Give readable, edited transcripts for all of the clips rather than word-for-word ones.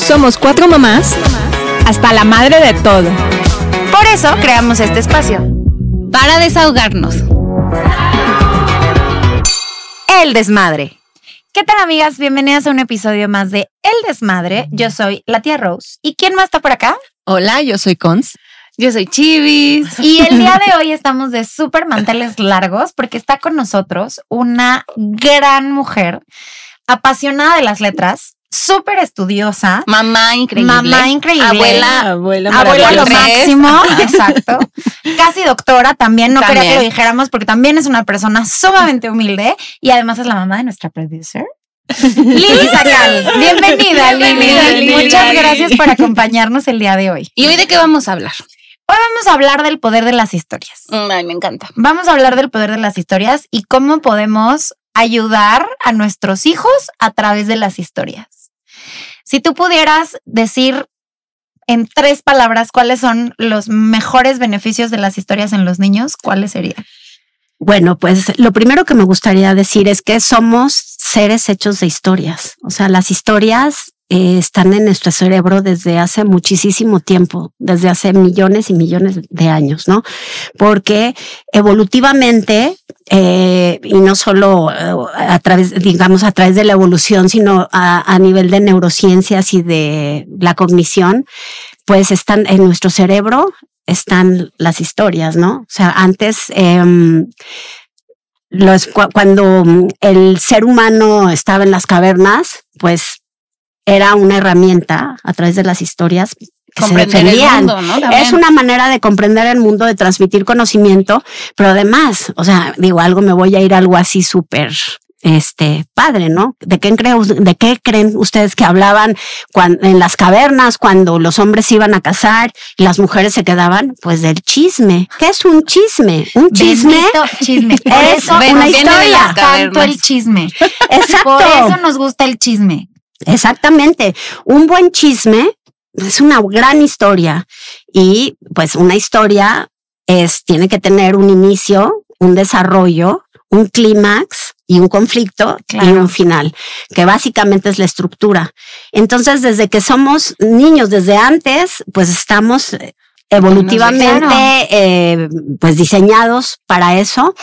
Somos 4 mamás, hasta la madre de todo. Por eso creamos este espacio. Para desahogarnos. El Desmadre. ¿Qué tal, amigas? Bienvenidas a un episodio más de El Desmadre. Yo soy la tía Rose. ¿Y quién más está por acá? Hola, yo soy Cons. Yo soy Chivis. Y el día de hoy estamos de súper manteles largos porque está con nosotros una gran mujer, apasionada de las letras, súper estudiosa. Mamá increíble. Abuela lo tres. máximo. Exacto. Casi doctora también. No También. quería que lo dijéramos porque también es una persona sumamente humilde y además es la mamá de nuestra producer, Lili Sacal. Bienvenida, Lili. Muchas gracias por acompañarnos el día de hoy. ¿Y hoy de qué vamos a hablar? Hoy vamos a hablar del poder de las historias. Ay, me encanta. Vamos a hablar del poder de las historias y cómo podemos ayudar a nuestros hijos a través de las historias. Si tú pudieras decir en 3 palabras cuáles son los mejores beneficios de las historias en los niños, ¿cuáles serían? Bueno, pues lo primero que me gustaría decir es que somos seres hechos de historias. O sea, las historias están en nuestro cerebro desde hace muchísimo tiempo, desde hace millones y millones de años, ¿no? Porque evolutivamente, y no solo a través de la evolución, sino a nivel de neurociencias y de la cognición, pues están en nuestro cerebro, están las historias, ¿no? O sea, antes, cuando el ser humano estaba en las cavernas, pues era una herramienta a través de las historias que Comprender se defendían. el mundo, ¿no? También. Es una manera de comprender el mundo, de transmitir conocimiento, pero además, o sea, digo, me voy a ir a algo así súper padre, ¿no? ¿De qué creen ustedes que hablaban en las cavernas cuando los hombres iban a cazar y las mujeres se quedaban? Pues del chisme. ¿Qué es un chisme? Un chisme Bendito chisme. Por es eso una nos historia. gusta tanto el chisme. Exacto. Por eso nos gusta el chisme. Exactamente. Un buen chisme es una gran historia y pues una historia tiene que tener un inicio, un desarrollo, un clímax y un conflicto. Claro. Y un final, que básicamente es la estructura. Entonces, desde que somos niños, desde antes, pues estamos evolutivamente pues diseñados para eso.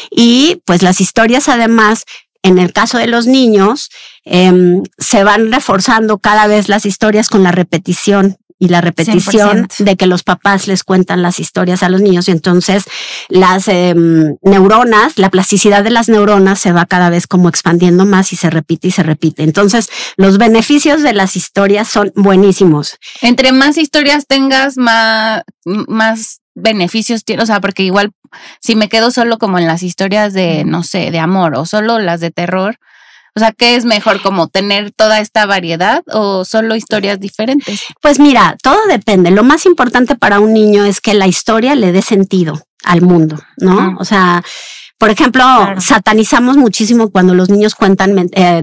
Y pues las historias, además, en el caso de los niños, se van reforzando cada vez las historias con la repetición. Y la repetición 100%. De que los papás les cuentan las historias a los niños. Y entonces las neuronas, la plasticidad de las neuronas se va cada vez como expandiendo más y se repite y se repite. Entonces los beneficios de las historias son buenísimos. Entre más historias tengas, más beneficios tienes. O sea, porque igual si me quedo solo como en las historias de, no sé, de amor o solo las de terror, o sea, ¿qué es mejor, como tener toda esta variedad o solo historias diferentes? Pues mira, todo depende. Lo más importante para un niño es que la historia le dé sentido al mundo, ¿no? O sea, por ejemplo, claro, satanizamos muchísimo cuando los niños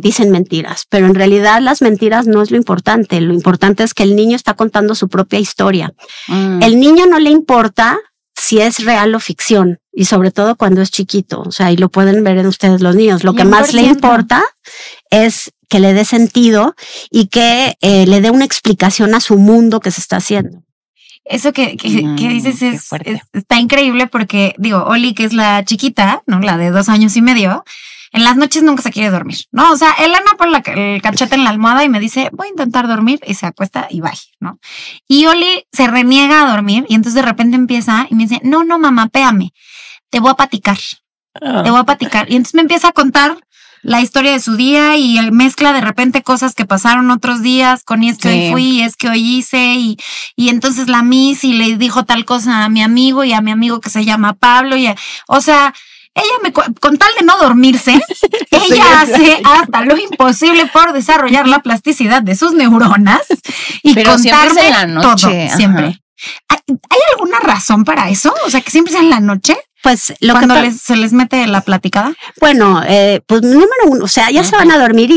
dicen mentiras, pero en realidad las mentiras no es lo importante. Lo importante es que el niño está contando su propia historia. El niño no le importa si es real o ficción, y sobre todo cuando es chiquito, o sea, y lo pueden ver en ustedes los niños. Lo que 100%. Más le importa es que le dé sentido y que le dé una explicación a su mundo que se está haciendo. Eso que dices está increíble porque, digo, Oli, que es la chiquita, ¿no? La de 2 años y medio, en las noches nunca se quiere dormir, ¿no? O sea, Elena pone el cachete en la almohada y me dice, voy a intentar dormir, y se acuesta y bye, ¿no? Y Oli se reniega a dormir y entonces de repente empieza y me dice, no, mamá, péame, te voy a platicar. Te voy a platicar. Y entonces me empieza a contar la historia de su día y mezcla de repente cosas que pasaron otros días con, y es que hoy fui, y es que hoy hice, y entonces la Miss y le dijo tal cosa a mi amigo y a mi amigo que se llama Pablo, o sea, ella con tal de no dormirse, ella hace hasta lo imposible por desarrollar la plasticidad de sus neuronas y pero contarme siempre es en la noche, todo, siempre. ¿Hay alguna razón para eso? O sea, que siempre sea en la noche. Pues cuando se les mete la platicada. Bueno, pues número 1, o sea, ya se van a dormir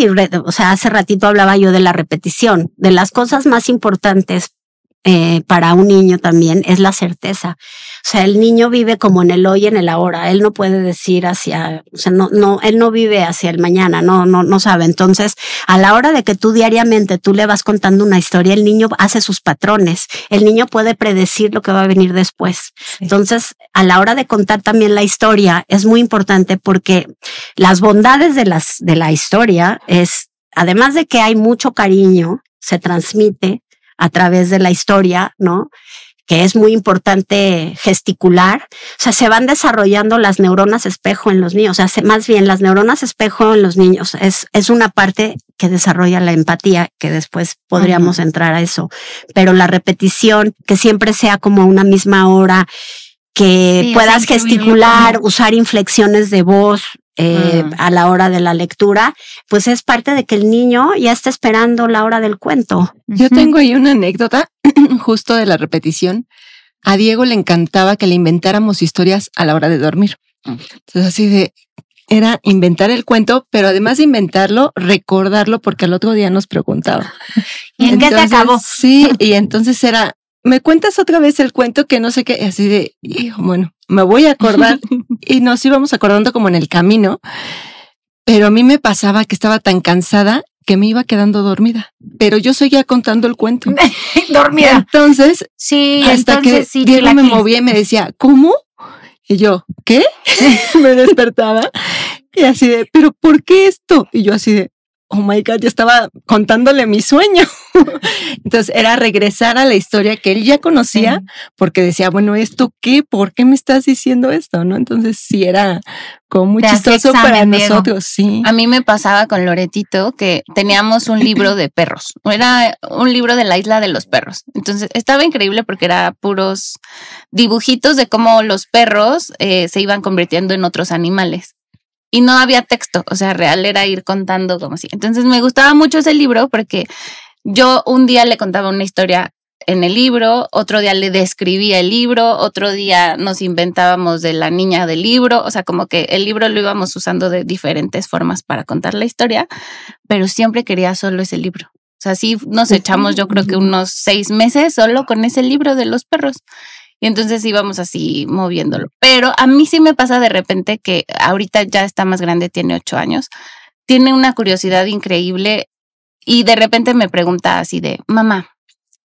o sea, hace ratito hablaba yo de la repetición, de las cosas más importantes para un niño también es la certeza. sea, el niño vive como en el hoy y en el ahora. Él no puede decir hacia, o sea, él no vive hacia el mañana, no sabe. Entonces, a la hora de que tú diariamente tú le vas contando una historia, el niño hace sus patrones. El niño puede predecir lo que va a venir después. Sí. Entonces, a la hora de contar también la historia, es muy importante porque las bondades de la historia es, además de que hay mucho cariño, se transmite a través de la historia, ¿no? Que es muy importante gesticular. O sea, se van desarrollando las neuronas espejo en los niños. O sea, más bien las neuronas espejo en los niños es una parte que desarrolla la empatía, que después podríamos entrar a eso. Pero la repetición, que siempre sea como una misma hora, que puedas gesticular, usar inflexiones de voz, a la hora de la lectura, pues es parte de que el niño ya está esperando la hora del cuento. Yo tengo ahí una anécdota justo de la repetición. A Diego le encantaba que le inventáramos historias a la hora de dormir. Entonces así era inventar el cuento, pero además de inventarlo, recordarlo porque al otro día nos preguntaba. ¿Y en qué te acabó? Sí, y entonces era, ¿me cuentas otra vez el cuento que no sé qué? Así de, hijo, bueno, me voy a acordar. Y nos íbamos acordando como en el camino, pero a mí me pasaba que estaba tan cansada que me iba quedando dormida, pero yo seguía contando el cuento. Dormida. Entonces, sí, hasta entonces, que Diego me movía y me decía, ¿cómo? Y yo, ¿qué? Me despertaba y así de, ¿pero por qué esto? Y yo así de, oh my God, yo estaba contándole mi sueño. Entonces era regresar a la historia que él ya conocía, porque decía, bueno, ¿esto qué? ¿Por qué me estás diciendo esto? ¿No? Entonces sí era como muy chistoso para nosotros, sí. A mí me pasaba con Loretito que teníamos un libro de perros. Era un libro de la isla de los perros. Entonces estaba increíble porque era puros dibujitos de cómo los perros se iban convirtiendo en otros animales. Y no había texto, o sea, real era ir contando como si. Entonces me gustaba mucho ese libro porque yo un día le contaba una historia en el libro, otro día le describía el libro, otro día nos inventábamos de la niña del libro, o sea, como que el libro lo íbamos usando de diferentes formas para contar la historia, pero siempre quería solo ese libro. O sea, sí nos echamos yo creo que unos 6 meses solo con ese libro de los perros. Y entonces íbamos así moviéndolo. Pero a mí sí me pasa de repente que ahorita ya está más grande, tiene 8 años, tiene una curiosidad increíble y de repente me pregunta así de, mamá,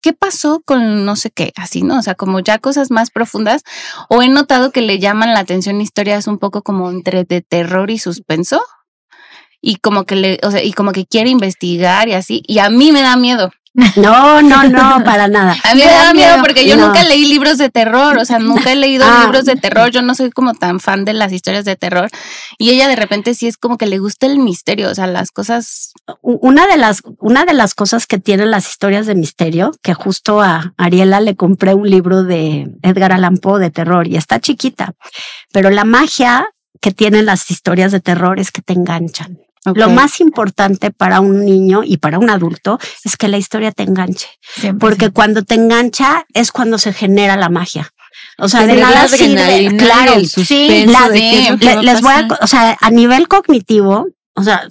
¿qué pasó con no sé qué? Así, ¿no? O sea, como ya cosas más profundas. O he notado que le llaman la atención historias un poco como entre de terror y suspenso. Y como que y como que quiere investigar y así. Y a mí me da miedo. No, para nada. A mí me da miedo porque yo nunca leí libros de terror, o sea, nunca he leído libros de terror, yo no soy como tan fan de las historias de terror y ella de repente sí es como que le gusta el misterio, o sea, las cosas. Una de las cosas que tienen las historias de misterio, que justo a Ariela le compré un libro de Edgar Allan Poe de terror y está chiquita, pero la magia que tienen las historias de terror es que te enganchan. Okay. Lo más importante para un niño y para un adulto es que la historia te enganche. 100%. Porque cuando te engancha es cuando se genera la magia. O sea, de nada sirve. Claro, sí. Les voy a, o sea, a nivel cognitivo, o sea,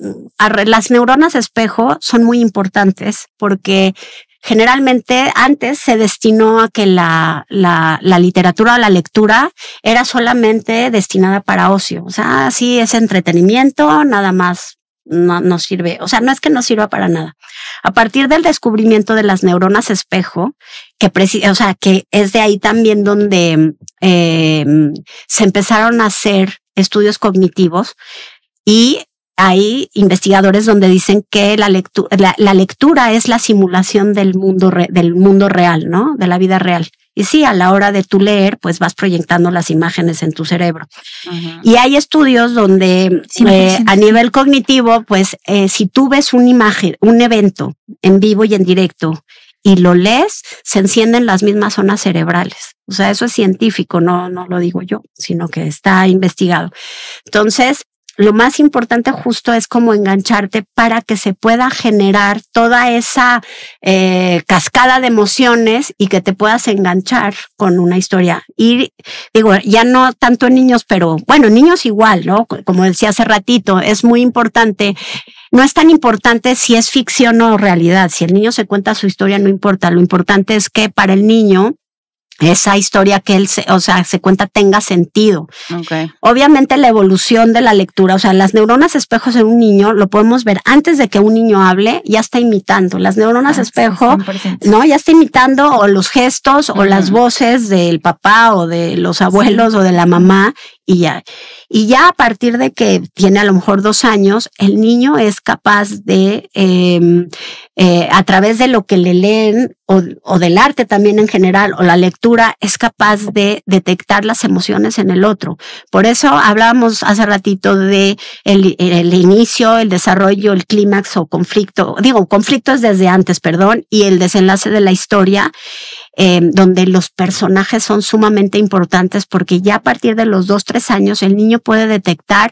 las neuronas espejo son muy importantes porque generalmente antes se destinó a que la literatura o la lectura era solamente destinada para ocio. O sea, sí es entretenimiento, nada más. No sirve, o sea, no es que no sirva para nada. A partir del descubrimiento de las neuronas espejo, que es de ahí también donde se empezaron a hacer estudios cognitivos y hay investigadores donde dicen que la lectura es la simulación del mundo real, ¿no? De la vida real. Y sí, a la hora de tú leer, pues vas proyectando las imágenes en tu cerebro. Uh-huh. Y hay estudios donde a nivel cognitivo, pues si tú ves una imagen, un evento en vivo y en directo y lo lees, se encienden las mismas zonas cerebrales. O sea, eso es científico, no lo digo yo, sino que está investigado. Entonces, lo más importante justo es como engancharte para que se pueda generar toda esa cascada de emociones y que te puedas enganchar con una historia. Y digo, ya no tanto en niños, pero bueno, niños igual, ¿no? Como decía hace ratito, es muy importante. No es tan importante si es ficción o realidad. Si el niño se cuenta su historia, no importa. Lo importante es que para el niño esa historia que él se cuenta tenga sentido. Okay. Obviamente la evolución de la lectura, o sea, las neuronas espejos en un niño lo podemos ver antes de que un niño hable, ya está imitando. Las neuronas espejo, ¿no? Ya está imitando o los gestos o las voces del papá o de los abuelos o de la mamá y ya. Y ya a partir de que tiene a lo mejor 2 años, el niño es capaz de, a través de lo que le leen o del arte también en general, o la lectura, es capaz de detectar las emociones en el otro. Por eso hablábamos hace ratito de el inicio, el desarrollo, el clímax o conflicto. Conflicto es desde antes, perdón, y el desenlace de la historia, donde los personajes son sumamente importantes porque ya a partir de los 2-3 años el niño puede detectar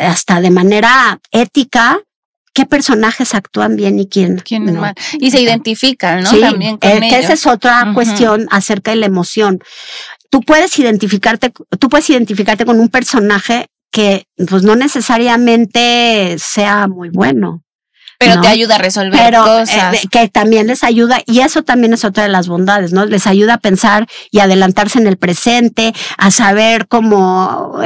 hasta de manera ética qué personajes actúan bien y quién es mal. Y se identifican, ¿no? Sí, también con ellos. Esa es otra cuestión acerca de la emoción. Tú puedes identificarte con un personaje que pues no necesariamente sea muy bueno. Pero ¿no? te ayuda a resolver cosas. Que también les ayuda, y eso también es otra de las bondades, ¿no? Les ayuda a pensar y adelantarse en el presente, a saber cómo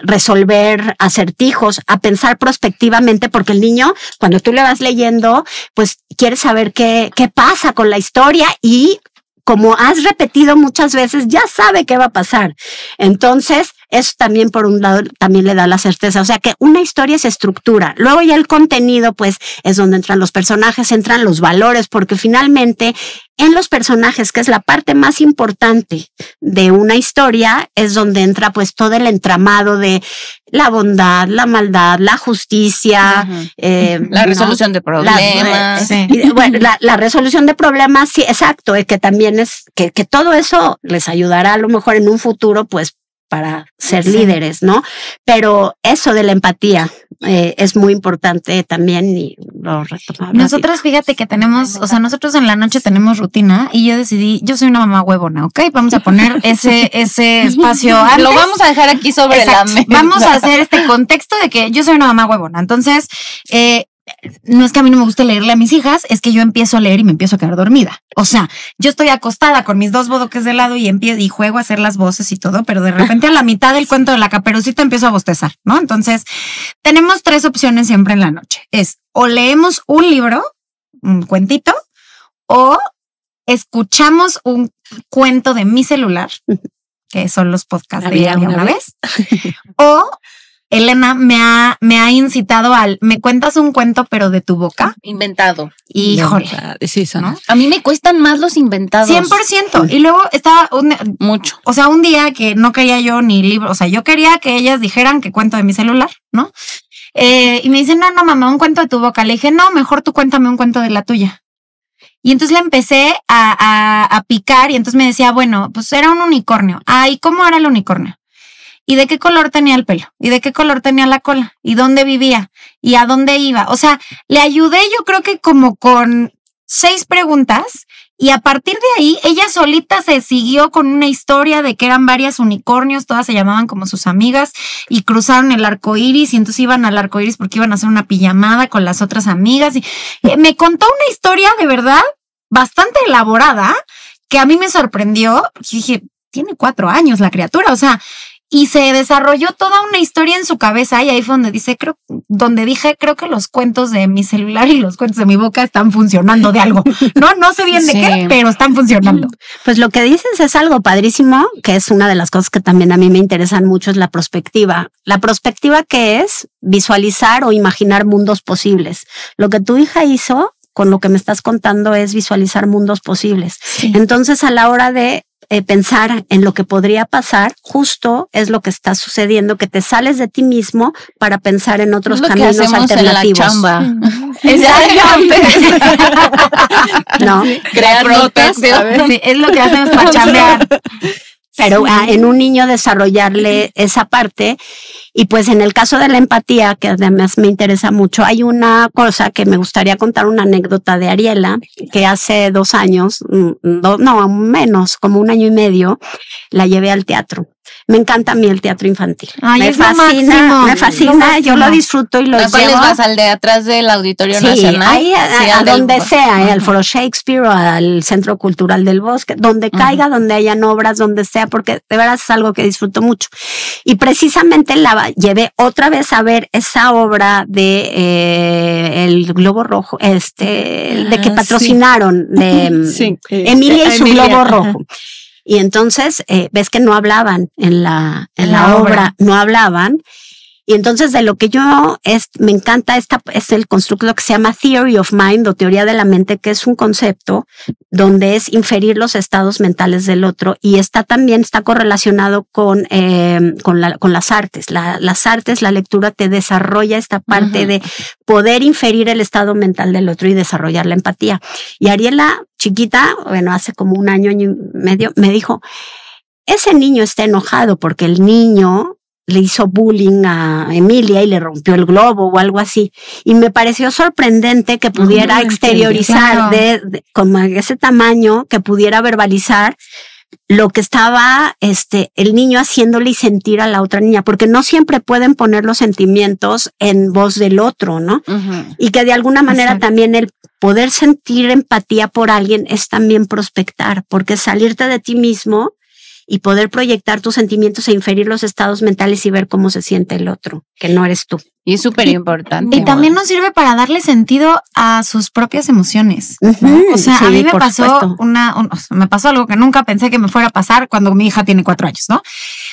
resolver acertijos, a pensar prospectivamente, porque el niño, cuando tú le vas leyendo, pues quiere saber qué pasa con la historia y como has repetido muchas veces, ya sabe qué va a pasar. Entonces, eso también por un lado también le da la certeza. O sea que una historia se estructura. Luego ya el contenido, pues, es donde entran los personajes, entran los valores, porque finalmente en los personajes, que es la parte más importante de una historia, es donde entra pues todo el entramado de la bondad, la maldad, la justicia, la resolución de problemas. La resolución de problemas, sí, exacto, que también es que todo eso les ayudará a lo mejor en un futuro, pues, para ser líderes, ¿no? Pero eso de la empatía es muy importante también y lo retomamos. Nosotros, fíjate que tenemos, o sea, nosotros en la noche tenemos rutina y yo decidí, yo soy una mamá huevona, ¿ok? Vamos a poner ese espacio antes. Lo vamos a dejar aquí sobre la mesa. Vamos a hacer este contexto de que yo soy una mamá huevona. Entonces, no es que a mí no me guste leerle a mis hijas, es que yo empiezo a leer y me empiezo a quedar dormida. O sea, yo estoy acostada con mis 2 bodoques de lado y juego a hacer las voces y todo, pero de repente a la mitad del cuento de la Caperucita empiezo a bostezar, ¿no? Entonces, tenemos 3 opciones siempre en la noche. Es o leemos un libro, un cuentito, o escuchamos un cuento de mi celular, que son los podcasts de Había una vez, o Elena me ha incitado me cuentas un cuento, pero de tu boca. Inventado. Híjole. Sí, ¿no? A mí me cuestan más los inventados. 100%. Y luego estaba mucho. O sea, un día que no quería yo ni libro, o sea, yo quería que ellas dijeran que cuento de mi celular, ¿no? Y me dicen, no, mamá, un cuento de tu boca. Le dije, no, mejor tú cuéntame un cuento de la tuya. Y entonces le empecé a picar y entonces me decía, bueno, pues era un unicornio. ¿Y cómo era el unicornio? ¿Y de qué color tenía el pelo? ¿Y de qué color tenía la cola? ¿Y dónde vivía? ¿Y a dónde iba? O sea, le ayudé yo creo que como con 6 preguntas y a partir de ahí ella solita se siguió con una historia de que eran varias unicornios, todas se llamaban como sus amigas y cruzaron el arco iris y entonces iban al arco iris porque iban a hacer una pijamada con las otras amigas y me contó una historia de verdad bastante elaborada que a mí me sorprendió. Y dije, tiene 4 años la criatura, o sea, y se desarrolló toda una historia en su cabeza y ahí fue donde dije, creo que los cuentos de mi celular y los cuentos de mi boca están funcionando de algo. No sé bien de qué, pero están funcionando. Pues lo que dices es algo padrísimo, que es una de las cosas que también a mí me interesan mucho, es la prospectiva. La prospectiva, que es visualizar o imaginar mundos posibles. Lo que tu hija hizo con lo que me estás contando es visualizar mundos posibles. Sí. Entonces, a la hora de pensar en lo que podría pasar, justo es lo que está sucediendo, que te sales de ti mismo para pensar en otros caminos alternativos. En la chamba. No, crear notas. Sí, es lo que hacemos para chambear. Pero en un niño desarrollarle esa parte Y pues en el caso de la empatía, que además me interesa mucho, hay una cosa que me gustaría contar, una anécdota de Ariela, que hace 2 años, no, menos, como 1 año y medio, la llevé al teatro. Me encanta a mí el teatro infantil. Ay, me fascina, yo lo disfruto y lo llevo. ¿Cuáles vas? ¿Al de atrás del Auditorio Nacional? Ahí a donde sea, al Foro Shakespeare o al Centro Cultural del Bosque, donde caiga, donde hayan obras, donde sea, porque de veras es algo que disfruto mucho. Y precisamente la llevé otra vez a ver esa obra de el Globo Rojo, de que patrocinaron, de Emilia y su Globo Rojo. Y entonces ves que no hablaban en la obra, no hablaban. Y entonces de lo que me encanta es el constructo que se llama Theory of Mind o teoría de la mente, que es un concepto donde es inferir los estados mentales del otro, y está correlacionado con las artes. Las artes, la lectura te desarrolla esta parte de poder inferir el estado mental del otro y desarrollar la empatía. Y Ariela, chiquita, hace como 1 año y medio, me dijo, ese niño está enojado porque el niño le hizo bullying a Emilia y le rompió el globo o algo así. Y me pareció sorprendente que pudiera exteriorizar como ese tamaño, que pudiera verbalizar lo que estaba el niño haciéndole y sentir a la otra niña, porque no siempre pueden poner los sentimientos en voz del otro, ¿no? Y que de alguna manera también el poder sentir empatía por alguien es también prospectar, porque salirte de ti mismo y poder proyectar tus sentimientos e inferir los estados mentales y ver cómo se siente el otro, que no eres tú. Y es súper importante. Y también nos sirve para darle sentido a sus propias emociones, ¿no? O sea, a mí me pasó me pasó algo que nunca pensé que me fuera a pasar cuando mi hija tiene 4 años, ¿no?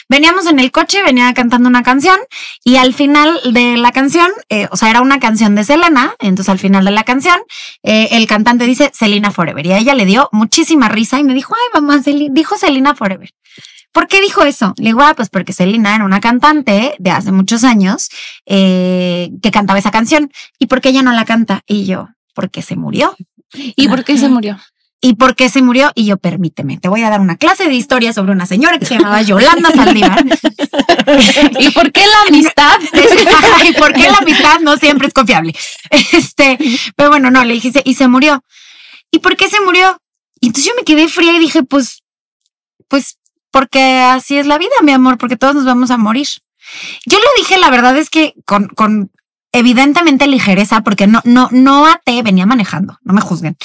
Veníamos en el coche, venía cantando una canción y al final de la canción, era una canción de Selena, entonces al final de la canción, el cantante dice Selena Forever y a ella le dio muchísima risa y me dijo, ay mamá, dijo Selena Forever. ¿Por qué dijo eso? Le digo, pues porque Selena era una cantante de hace muchos años que cantaba esa canción. ¿Y por qué ella no la canta? Y yo, porque se murió. ¿Y por qué se murió? ¿Y por qué se murió? Y yo, permíteme, te voy a dar una clase de historia sobre una señora que se llamaba Yolanda Saldívar. ¿Y por qué la amistad? ¿Y por qué la amistad no siempre es confiable? Pero bueno, no, le dije, y se murió. ¿Y por qué se murió? Y entonces yo me quedé fría y dije, pues, porque así es la vida, mi amor, porque todos nos vamos a morir. Yo lo dije, la verdad es que con evidentemente ligereza, porque no até, venía manejando, no me juzguen.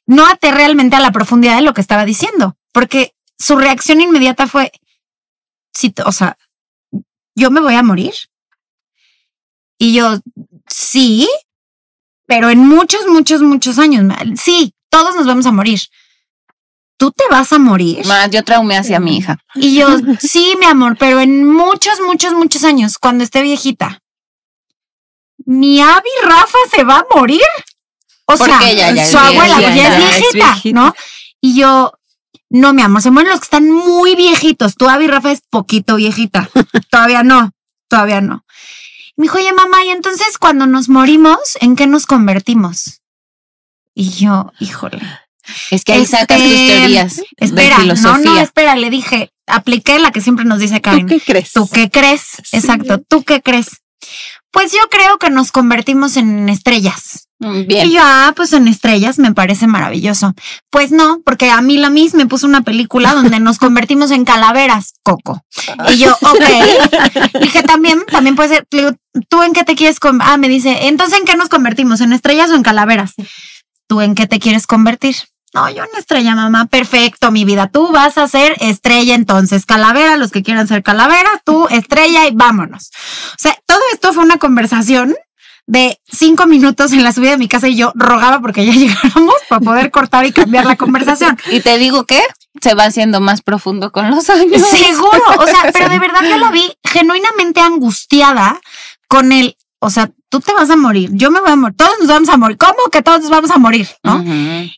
No até realmente a la profundidad de lo que estaba diciendo, porque su reacción inmediata fue, ¿yo me voy a morir? Y yo, sí, pero en muchos, muchos, muchos años, sí, todos nos vamos a morir. ¿Tú te vas a morir? Yo traumé hacia mi hija. Y yo, sí, mi amor, pero en muchos, muchos, muchos años, cuando esté viejita, mi Abby Rafa se va a morir. Su abuela ya es viejita, ¿no? Y yo, no, mi amor, se mueren los que están muy viejitos. Tu Abby Rafa es poquito viejita. Todavía no. Me dijo, oye, mamá, y entonces cuando nos morimos, ¿en qué nos convertimos? Y yo, híjole. Es que ahí sacas tus teorías de filosofía. No, espera, le dije, apliqué la que siempre nos dice Karen. ¿Tú qué crees? ¿Tú qué crees? Sí. Exacto, ¿tú qué crees? Pues yo creo que nos convertimos en estrellas. Bien. Y yo, pues en estrellas me parece maravilloso. Pues no, porque a mí la Miss me puso una película donde nos convertimos en calaveras, Coco. Y yo, ok. Dije, también puede ser. Le digo, ¿tú en qué te quieres convertir? Me dice, entonces, ¿en qué nos convertimos? ¿En estrellas o en calaveras? ¿Tú en qué te quieres convertir? No, yo en estrella, mamá. Perfecto, mi vida. Tú vas a ser estrella entonces. Calavera, los que quieran ser calaveras, tú estrella y vámonos. O sea, todo esto fue una conversación de 5 minutos en la subida de mi casa y yo rogaba porque ya llegáramos para poder cortar y cambiar la conversación. Y te digo que se va haciendo más profundo con los años. Seguro. O sea, pero de verdad yo la vi genuinamente angustiada con el, tú te vas a morir, yo me voy a morir, todos nos vamos a morir. ¿Cómo que todos nos vamos a morir? ¿No?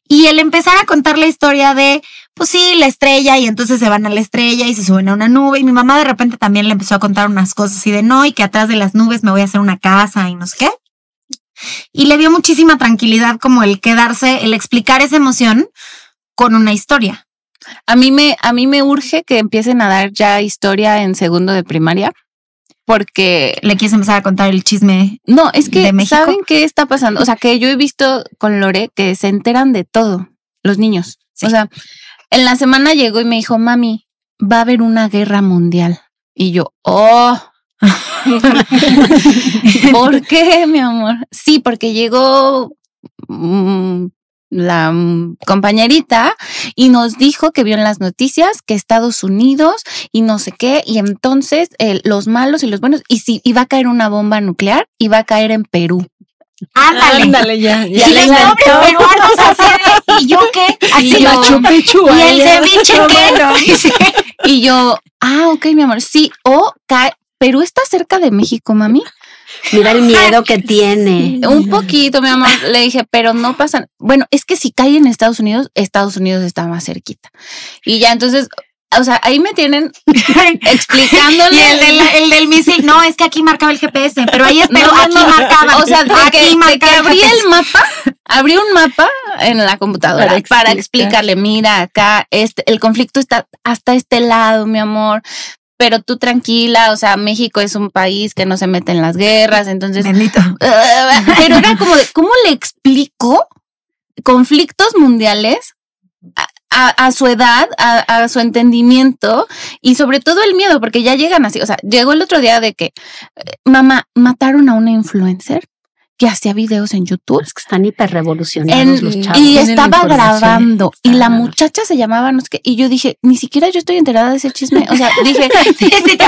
Y el empezar a contar la historia de, pues sí, la estrella, y entonces se van a la estrella y se suben a una nube, y mi mamá de repente también le empezó a contar unas cosas así de no, y que atrás de las nubes me voy a hacer una casa y no sé qué. Y le dio muchísima tranquilidad como el quedarse, el explicar esa emoción con una historia. A mí me urge que empiecen a dar ya historia en 2º de primaria. porque le quieres empezar a contar el chisme. No, es que ¿saben qué está pasando? O sea, que yo he visto con Lore que se enteran de todo, los niños. Sí. O sea, en la semana llegó y me dijo, mami, va a haber una guerra mundial. Y yo, ¿por qué, mi amor? Sí, porque llegó la compañerita y nos dijo que vio en las noticias que Estados Unidos y no sé qué, y entonces los malos y los buenos, y si iba a caer una bomba nuclear, iba a caer en Perú. Ándale, ya. Y los pobres peruanos así de, ¿y yo qué? Así Machu Picchu. Y el ceviche qué, ¿no? Y yo, ok, mi amor, sí, Perú está cerca de México, mami. Mira el miedo que tiene. Un poquito, mi amor. Le dije, pero no pasa. Bueno, es que si cae en Estados Unidos está más cerquita. Y ya entonces, o sea, ahí me tienen explicándole. Y el del misil, no, es que aquí marcaba el GPS, pero ahí es, pero aquí marcaba. O sea, de que abrí un mapa en la computadora para explicarle, mira, acá el conflicto está hasta este lado, mi amor. Pero tú tranquila, o sea, México es un país que no se mete en las guerras, entonces... Bendito. Pero era como de, ¿cómo le explico conflictos mundiales a su edad, a su entendimiento y sobre todo el miedo? Porque ya llegan así, o sea, llegó el otro día de que, mamá, mataron a una influencer que hacía videos en YouTube. Es que están hiperrevolucionados los chavos. Y estaba grabando. Y la muchacha se llamaba, no sé qué. Y yo dije, ni siquiera yo estoy enterada de ese chisme. O sea, dije,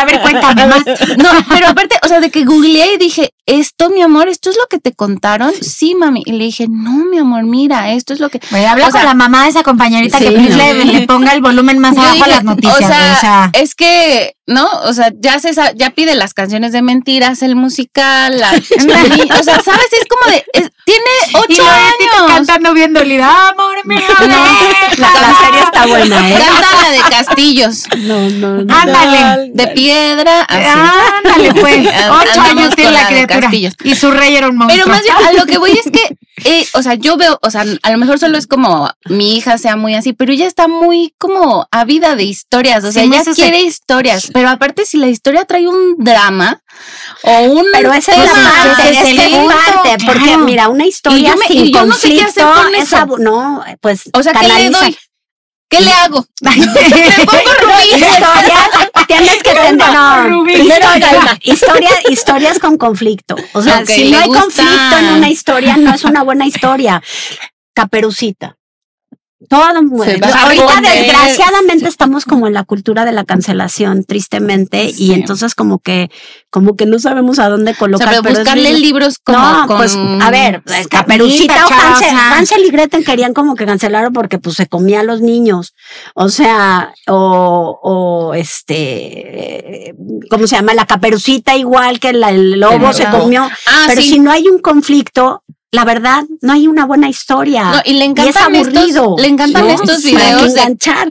a ver, cuéntame más. No, pero aparte, o sea, de que googleé y dije, esto, mi amor, ¿esto es lo que te contaron? Sí, mami. Y le dije, no, mi amor, mira, esto es lo que... Habla con la mamá de esa compañerita que le ponga el volumen más abajo a las noticias. O sea, es que... ¿no? O sea, ya pide las canciones de mentiras, el musical, o sea, ¿sabes? Es como de, tiene 8 años. Cantando bien dolida, amor mío. La serie está buena, ¿eh? Canta la de Castillos. No. Ándale. De piedra. Ándale, pues. 8 años tiene la criatura. Y su rey era un monstruo. Pero más bien, a lo que voy es que, o sea, yo veo, o sea, a lo mejor solo es como mi hija sea muy así, pero ella está muy como ávida de historias. O sea, ella quiere historias. Pero aparte, si la historia trae un drama o un... Pero esa es la parte, porque mira, una historia sin conflicto, no sé qué hacer con eso. No, pues... O sea, ¿qué le doy? ¿Qué le hago? Le pongo Rubí. Tienes que historias con conflicto. O sea, si no hay conflicto en una historia, no es una buena historia. Caperucita. Todo muere. Ahorita desgraciadamente estamos como en la cultura de la cancelación, tristemente, y entonces como que no sabemos a dónde colocar. O sea, pero buscarle libros como pues a ver, Caperucita o Hansel y Gretel querían como que cancelaron porque pues se comía a los niños. O sea, ¿cómo se llama? La Caperucita igual que el lobo se comió. Pero si no hay un conflicto, la verdad, no hay una buena historia. No, y le encantan estos videos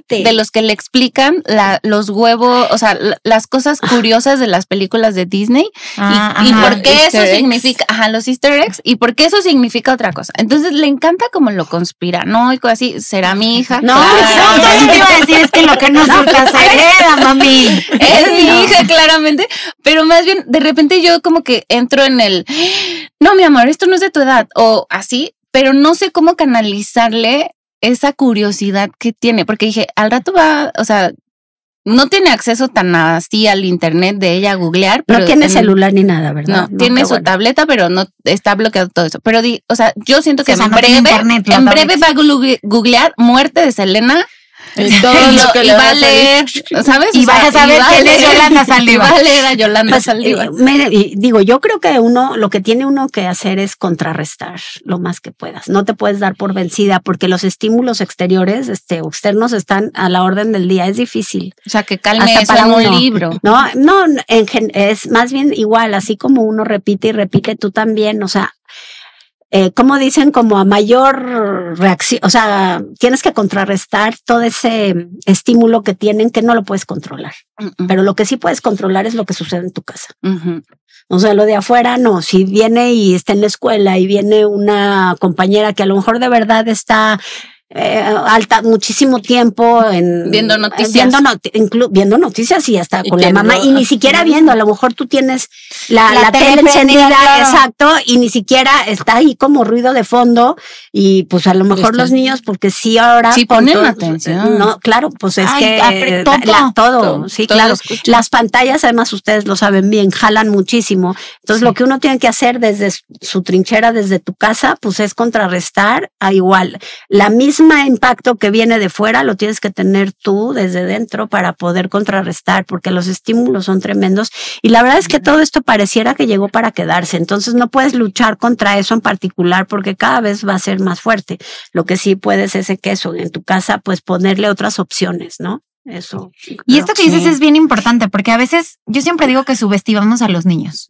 de los que le explican los huevos, o sea, las cosas curiosas de las películas de Disney y por qué eso significa, los easter eggs, y por qué eso significa otra cosa. Entonces le encanta como lo conspiranoico, así, será mi hija. No, te iba a decir, es que lo que no surta se hereda, mami. Es mi hija, claramente, pero más bien, de repente yo como que entro en no, mi amor, esto no es de tu edad, o así, pero no sé cómo canalizarle esa curiosidad que tiene, porque dije, al rato o sea, no tiene acceso tan así al internet de ella a googlear. Pero no tiene celular ni nada, ¿verdad? No, tiene su tableta, pero no está bloqueado todo eso. Pero o sea, yo siento que en breve va a googlear muerte de Selena. Todo y va a leer, ¿sabes? Y vas a saber quién es Yolanda Saldívar. Y va a leer a Yolanda Saldívar. Digo, yo creo que lo que tiene uno que hacer es contrarrestar lo más que puedas. No te puedes dar por vencida porque los estímulos exteriores, externos están a la orden del día. Es difícil. O sea, que calme eso para un libro. No, es más bien igual, así como uno repite y repite, tú también, o sea, como dicen, como a mayor reacción, o sea, tienes que contrarrestar todo ese estímulo que tienen que no lo puedes controlar. Pero lo que sí puedes controlar es lo que sucede en tu casa. O sea, lo de afuera no, si viene y está en la escuela y viene una compañera que a lo mejor de verdad está muchísimo tiempo viendo noticias. Viendo noticias y hasta con la mamá, y ni siquiera viendo, a lo mejor tú tienes la tele encendida, claro. Exacto, y ni siquiera está ahí como ruido de fondo, y pues a lo mejor los niños, porque sí ahora sí ponen atención. No, claro, pues es que todo, sí, claro. Las pantallas, además ustedes lo saben bien, jalan muchísimo. Entonces lo que uno tiene que hacer desde su trinchera, desde tu casa, pues es contrarrestar a igual. La misma impacto que viene de fuera lo tienes que tener tú desde dentro para poder contrarrestar, porque los estímulos son tremendos, y la verdad es que todo esto pareciera que llegó para quedarse. Entonces no puedes luchar contra eso en particular, porque cada vez va a ser más fuerte. Lo que sí puedes es que eso en tu casa, pues ponerle otras opciones, ¿no? Eso. Y esto que dices es bien importante, porque a veces yo siempre digo que subestimamos a los niños.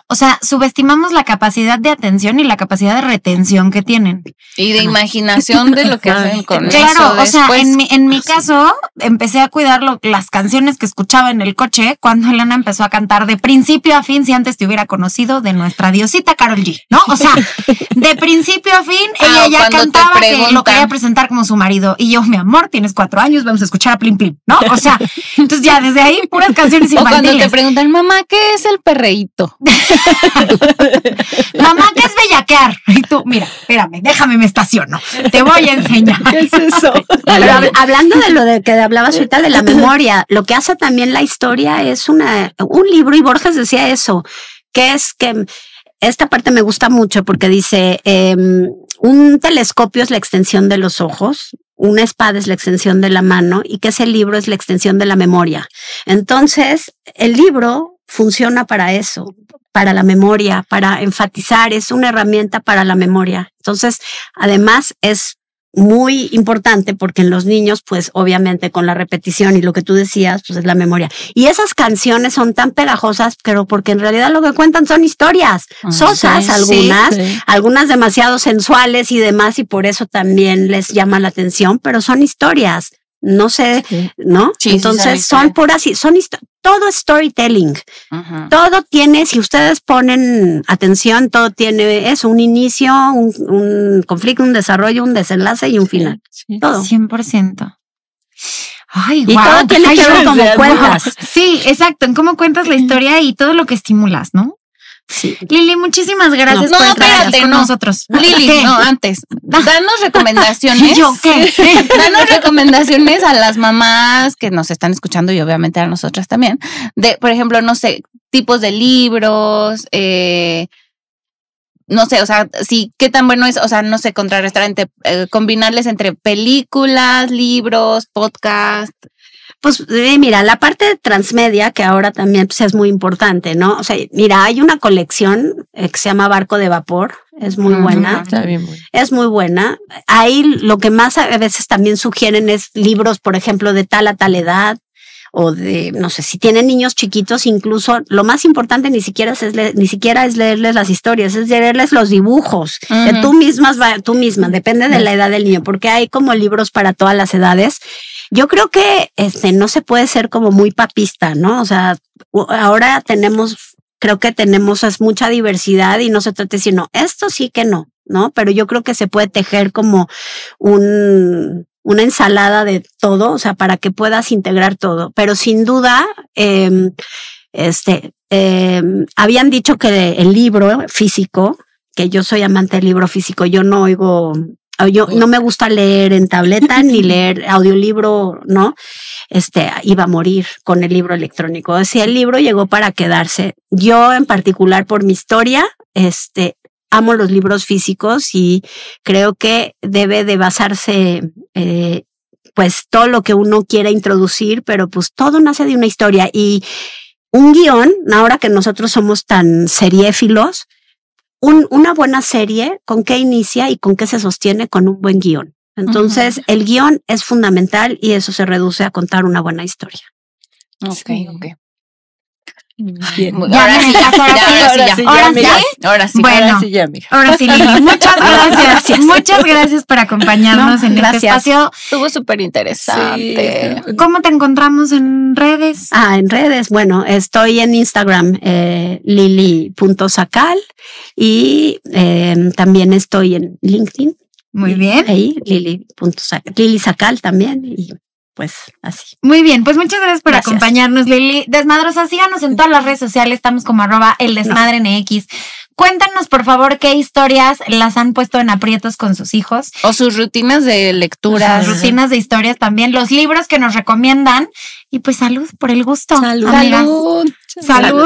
O sea, subestimamos la capacidad de atención y la capacidad de retención que tienen. Y de imaginación de lo que hacen con eso. Claro, o sea, en mi caso, empecé a cuidar las canciones que escuchaba en el coche cuando Elena empezó a cantar de principio a fin, si antes te hubiera conocido, de nuestra diosita Karol G, ¿no? O sea, de principio a fin, ella ya cantaba que lo quería presentar como su marido. Y yo, mi amor, tienes 4 años, vamos a escuchar a Plim Plim, ¿no? O sea, entonces ya desde ahí puras canciones infantiles. O cuando te preguntan, mamá, ¿qué es el perreíto? Mamá, ¿qué es bellaquear? Y tú, mira, espérame, déjame, me estaciono. Te voy a enseñar. ¿Qué es eso? Pero hablando de lo de que hablabas ahorita de la memoria, lo que hace también la historia es un libro, y Borges decía eso, que es que esta parte me gusta mucho porque dice, un telescopio es la extensión de los ojos, una espada es la extensión de la mano, y que ese libro es la extensión de la memoria. Entonces, el libro funciona para eso, para la memoria, para enfatizar, es una herramienta para la memoria. Entonces, además es muy importante porque en los niños, pues obviamente con la repetición y lo que tú decías, pues es la memoria. Y esas canciones son tan pegajosas, pero porque en realidad lo que cuentan son historias sosas, algunas demasiado sensuales y demás, y por eso también les llama la atención, pero son historias. No sé, ¿no? Sí, entonces son puras, todo es storytelling. Todo tiene, si ustedes ponen atención, todo tiene eso, un inicio, un conflicto, un desarrollo, un desenlace y un final. Todo. 100%. Ay, y todo tiene que ver cómo cuentas. Sí, exacto, en cómo cuentas la historia y todo lo que estimulas, ¿no? Sí. Lili, muchísimas gracias por estar con nosotros. Lili, antes, danos recomendaciones. ¿Yo qué? Danos recomendaciones a las mamás que nos están escuchando y obviamente a nosotras también. De, por ejemplo, no sé, tipos de libros, no sé, o sea, sí, qué tan bueno es, o sea, no sé, contrarrestar combinarles entre películas, libros, podcast. Pues mira, la parte de transmedia, que ahora también pues, es muy importante, ¿no? O sea, mira, hay una colección que se llama Barco de Vapor, es muy buena. Está bien buena. Es muy buena. Ahí lo que más a veces también sugieren es libros, por ejemplo, de tal a tal edad, o de, no sé, si tienen niños chiquitos, incluso lo más importante ni siquiera es leerles las historias, es leerles los dibujos, que tú misma, depende de la edad del niño, porque hay como libros para todas las edades. Yo creo que no se puede ser como muy papista, ¿no? O sea, ahora creo que tenemos mucha diversidad y no se trata de decir, no, esto sí que no, ¿no? Pero yo creo que se puede tejer como una ensalada de todo, o sea, para que puedas integrar todo. Pero sin duda, habían dicho que el libro físico, que yo soy amante del libro físico, yo no me gusta leer en tableta ni leer audiolibro, ¿no? Iba a morir con el libro electrónico. O sea, el libro llegó para quedarse. Yo en particular por mi historia, amo los libros físicos y creo que debe de basarse, pues todo lo que uno quiera introducir, pero pues todo nace de una historia y un guión, ahora que nosotros somos tan seriéfilos, una buena serie, ¿con qué inicia y con qué se sostiene? Con un buen guión. Entonces, el guión es fundamental y eso se reduce a contar una buena historia. Ok. Bien. Ahora sí. Bueno, ahora sí, Lili. Muchas gracias. Muchas gracias por acompañarnos en este espacio. Estuvo súper interesante. Sí. ¿Cómo te encontramos en redes? En redes, bueno, estoy en Instagram, lili.sacal, y también estoy en LinkedIn. Muy bien. Ahí, Lili Sacal también. Y pues así. Muy bien, pues muchas gracias por acompañarnos, Lili. Desmadrosa, síganos en todas las redes sociales, estamos como @eldesmadrenx. Cuéntanos, por favor, qué historias las han puesto en aprietos con sus hijos. O sus rutinas de lectura. Sus rutinas de historias también, los libros que nos recomiendan. Y pues salud por el gusto. Salud. Amigas. Salud. Salud.